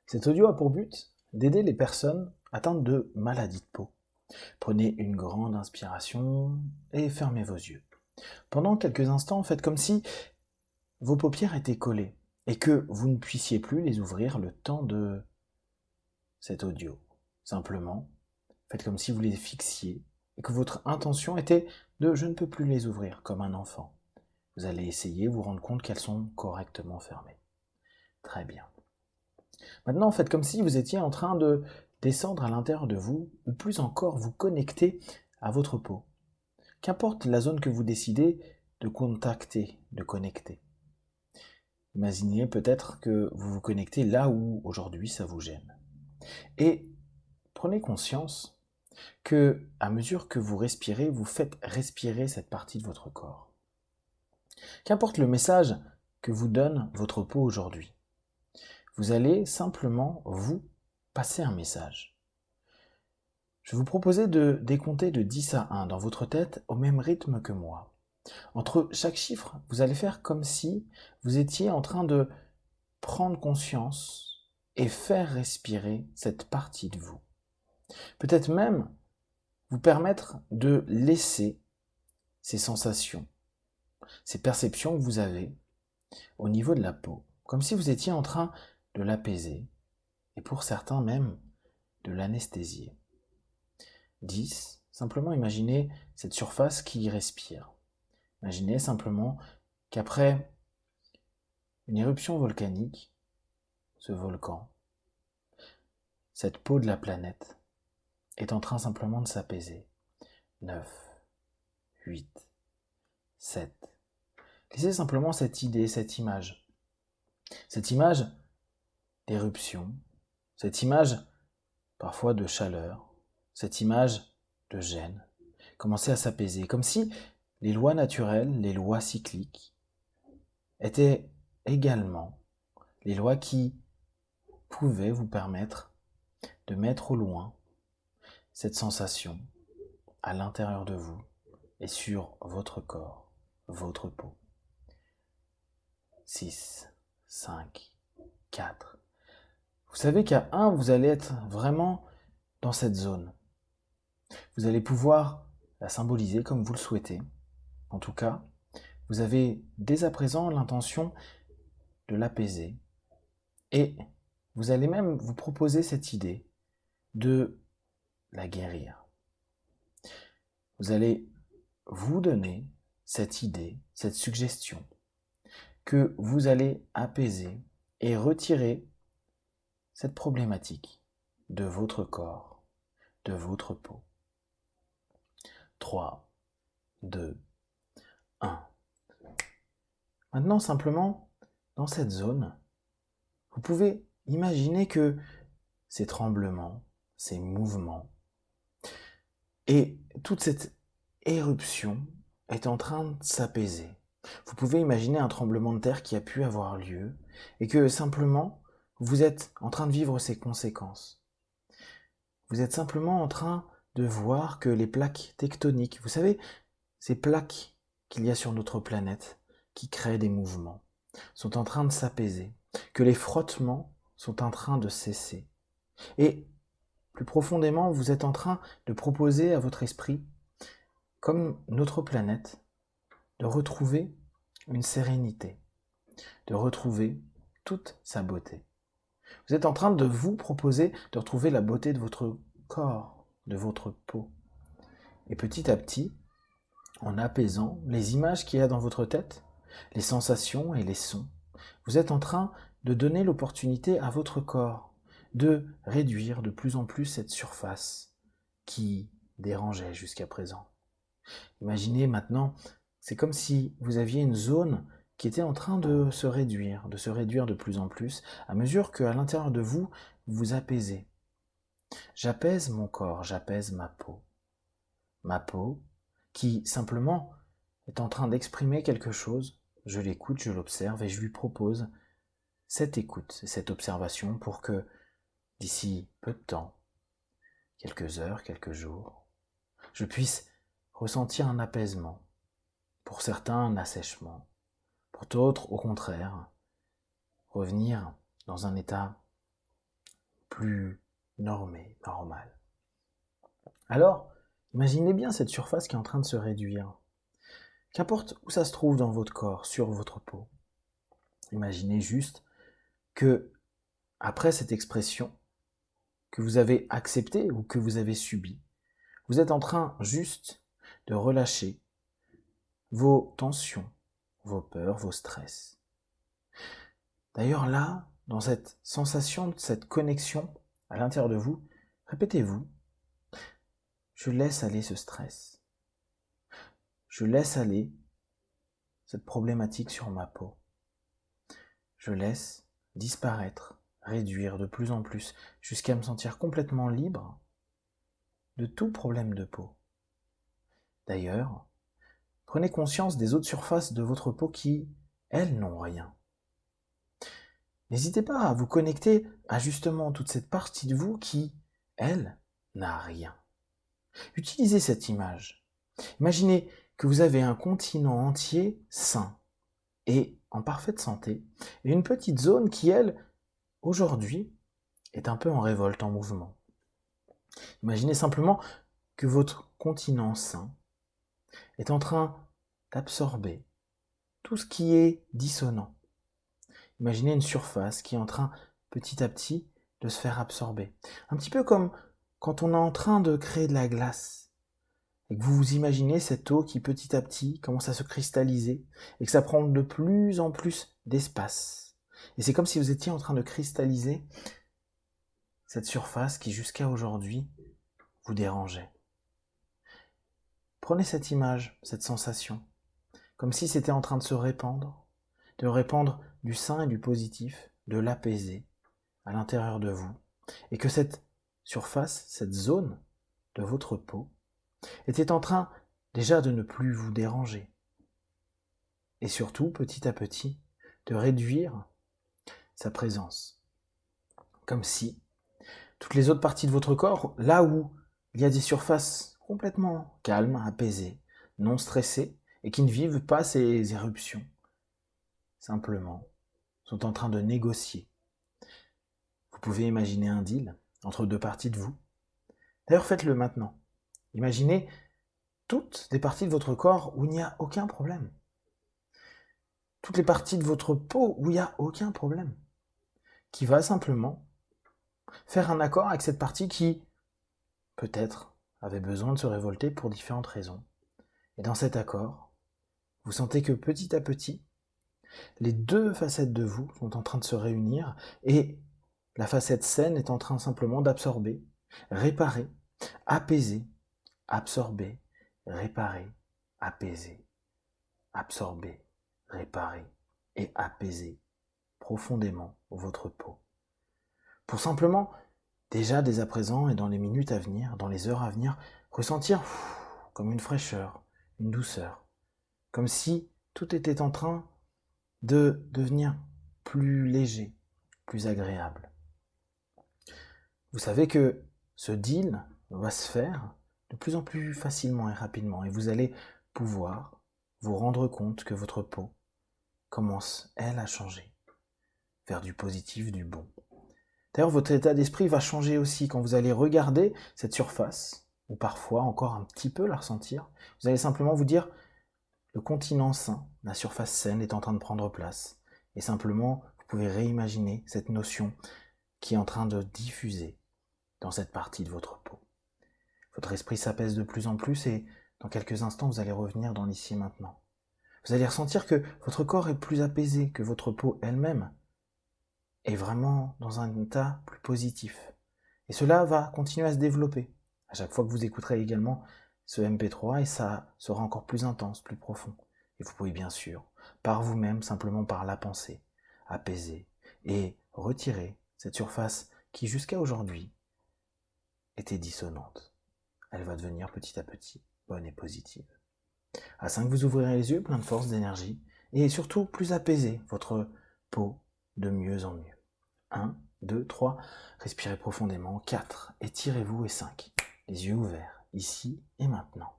Cet audio a pour but d'aider les personnes atteintes de maladies de peau. Prenez une grande inspiration et fermez vos yeux. Pendant quelques instants, faites comme si vos paupières étaient collées et que vous ne puissiez plus les ouvrir le temps de cet audio. Simplement, faites comme si vous les fixiez et que votre intention était de « je ne peux plus les ouvrir » comme un enfant. Vous allez essayer, vous rendre compte qu'elles sont correctement fermées. Très bien. Maintenant, faites comme si vous étiez en train de descendre à l'intérieur de vous, ou plus encore vous connecter à votre peau. Qu'importe la zone que vous décidez de contacter, de connecter. Imaginez peut-être que vous vous connectez là où aujourd'hui ça vous gêne. Et prenez conscience que, à mesure que vous respirez, vous faites respirer cette partie de votre corps. Qu'importe le message que vous donne votre peau aujourd'hui, vous allez simplement vous passer un message. Je vais vous proposer de décompter de 10 à 1 dans votre tête au même rythme que moi. Entre chaque chiffre, vous allez faire comme si vous étiez en train de prendre conscience et faire respirer cette partie de vous. Peut-être même vous permettre de laisser ces sensations, ces perceptions que vous avez au niveau de la peau, comme si vous étiez en train de l'apaiser et pour certains même de l'anesthésier. 10. Simplement imaginez cette surface qui respire. Imaginez simplement qu'après une éruption volcanique, ce volcan, cette peau de la planète, est en train simplement de s'apaiser. 9, 8, 7. Laissez simplement cette idée, cette image d'éruption, cette image parfois de chaleur, cette image de gêne, commencer à s'apaiser, comme si les lois naturelles, les lois cycliques, étaient également les lois qui pouvaient vous permettre de mettre au loin cette sensation à l'intérieur de vous et sur votre corps, votre peau. 6, 5, 4. Vous savez qu'à 1, vous allez être vraiment dans cette zone. Vous allez pouvoir la symboliser comme vous le souhaitez. En tout cas, vous avez dès à présent l'intention de l'apaiser. Et vous allez même vous proposer cette idée de la guérir. Vous allez vous donner cette idée, cette suggestion que vous allez apaiser et retirer cette problématique de votre corps, de votre peau. 3, 2, 1. Maintenant, simplement, dans cette zone, vous pouvez imaginer que ces tremblements, ces mouvements et toute cette éruption est en train de s'apaiser. Vous pouvez imaginer un tremblement de terre qui a pu avoir lieu et que simplement vous êtes en train de vivre ses conséquences. Vous êtes simplement en train de voir que les plaques tectoniques, vous savez, ces plaques qu'il y a sur notre planète qui créent des mouvements, sont en train de s'apaiser, que les frottements sont en train de cesser. Et plus profondément, vous êtes en train de proposer à votre esprit, comme notre planète, de retrouver une sérénité, de retrouver toute sa beauté. Vous êtes en train de vous proposer de retrouver la beauté de votre corps, de votre peau. Et petit à petit, en apaisant les images qu'il y a dans votre tête, les sensations et les sons, vous êtes en train de donner l'opportunité à votre corps de réduire de plus en plus cette surface qui dérangeait jusqu'à présent. Imaginez maintenant, c'est comme si vous aviez une zone qui était en train de se réduire de plus en plus, à mesure qu'à l'intérieur de vous, vous apaisez. J'apaise mon corps, j'apaise ma peau. Ma peau qui, simplement, est en train d'exprimer quelque chose, je l'écoute, je l'observe et je lui propose cette écoute, cette observation pour que, d'ici peu de temps, quelques heures, quelques jours, je puisse ressentir un apaisement, pour certains un assèchement, pour d'autres, au contraire, revenir dans un état plus normé, normal. Alors, imaginez bien cette surface qui est en train de se réduire. Qu'importe où ça se trouve dans votre corps, sur votre peau. Imaginez juste que, après cette expression que vous avez acceptée ou que vous avez subie, vous êtes en train juste de relâcher vos tensions, vos peurs, vos stress. D'ailleurs là, dans cette sensation, cette connexion à l'intérieur de vous, répétez-vous, je laisse aller ce stress. Je laisse aller cette problématique sur ma peau. Je laisse disparaître, réduire de plus en plus, jusqu'à me sentir complètement libre de tout problème de peau. D'ailleurs, prenez conscience des autres surfaces de votre peau qui, elles, n'ont rien. N'hésitez pas à vous connecter à justement toute cette partie de vous qui, elle, n'a rien. Utilisez cette image. Imaginez que vous avez un continent entier sain et en parfaite santé, et une petite zone qui, elle, aujourd'hui, est un peu en révolte, en mouvement. Imaginez simplement que votre continent sain est en train d'absorber tout ce qui est dissonant. Imaginez une surface qui est en train, petit à petit, de se faire absorber. Un petit peu comme quand on est en train de créer de la glace, et que vous vous imaginez cette eau qui, petit à petit, commence à se cristalliser, et que ça prend de plus en plus d'espace. Et c'est comme si vous étiez en train de cristalliser cette surface qui, jusqu'à aujourd'hui, vous dérangeait. Prenez cette image, cette sensation, comme si c'était en train de se répandre, du sain et du positif, de l'apaiser à l'intérieur de vous, et que cette surface, cette zone de votre peau, était en train déjà de ne plus vous déranger, et surtout, petit à petit, de réduire sa présence, comme si toutes les autres parties de votre corps, là où il y a des surfaces complètement calmes, apaisées, non stressées, et qui ne vivent pas ces éruptions, simplement, sont en train de négocier. Vous pouvez imaginer un deal entre deux parties de vous. D'ailleurs, faites-le maintenant. Imaginez toutes les parties de votre corps où il n'y a aucun problème. Toutes les parties de votre peau où il n'y a aucun problème. Qui va simplement faire un accord avec cette partie qui, peut-être, avait besoin de se révolter pour différentes raisons. Et dans cet accord, vous sentez que petit à petit, les deux facettes de vous sont en train de se réunir et la facette saine est en train simplement d'absorber, réparer, apaiser, absorber, réparer, apaiser, absorber, réparer et apaiser profondément votre peau. Pour simplement, déjà dès à présent et dans les minutes à venir, dans les heures à venir, ressentir comme une fraîcheur, une douceur, comme si tout était en train de devenir plus léger, plus agréable. Vous savez que ce deal va se faire de plus en plus facilement et rapidement, et vous allez pouvoir vous rendre compte que votre peau commence, elle, à changer vers du positif, du bon. D'ailleurs, votre état d'esprit va changer aussi quand vous allez regarder cette surface, ou parfois encore un petit peu la ressentir. Vous allez simplement vous dire, le continent sain, la surface saine est en train de prendre place. Et simplement, vous pouvez réimaginer cette notion qui est en train de diffuser dans cette partie de votre peau. Votre esprit s'apaise de plus en plus et dans quelques instants, vous allez revenir dans l'ici et maintenant. Vous allez ressentir que votre corps est plus apaisé, que votre peau elle-même est vraiment dans un état plus positif. Et cela va continuer à se développer. À chaque fois que vous écouterez également ce MP3, et ça sera encore plus intense, plus profond. Et vous pouvez bien sûr, par vous-même, simplement par la pensée, apaiser et retirer cette surface qui jusqu'à aujourd'hui était dissonante. Elle va devenir petit à petit bonne et positive. À 5, vous ouvrirez les yeux, plein de force, d'énergie, et surtout plus apaisé, votre peau de mieux en mieux. 1, 2, 3, respirez profondément. 4, étirez-vous. Et 5, les yeux ouverts, ici et maintenant.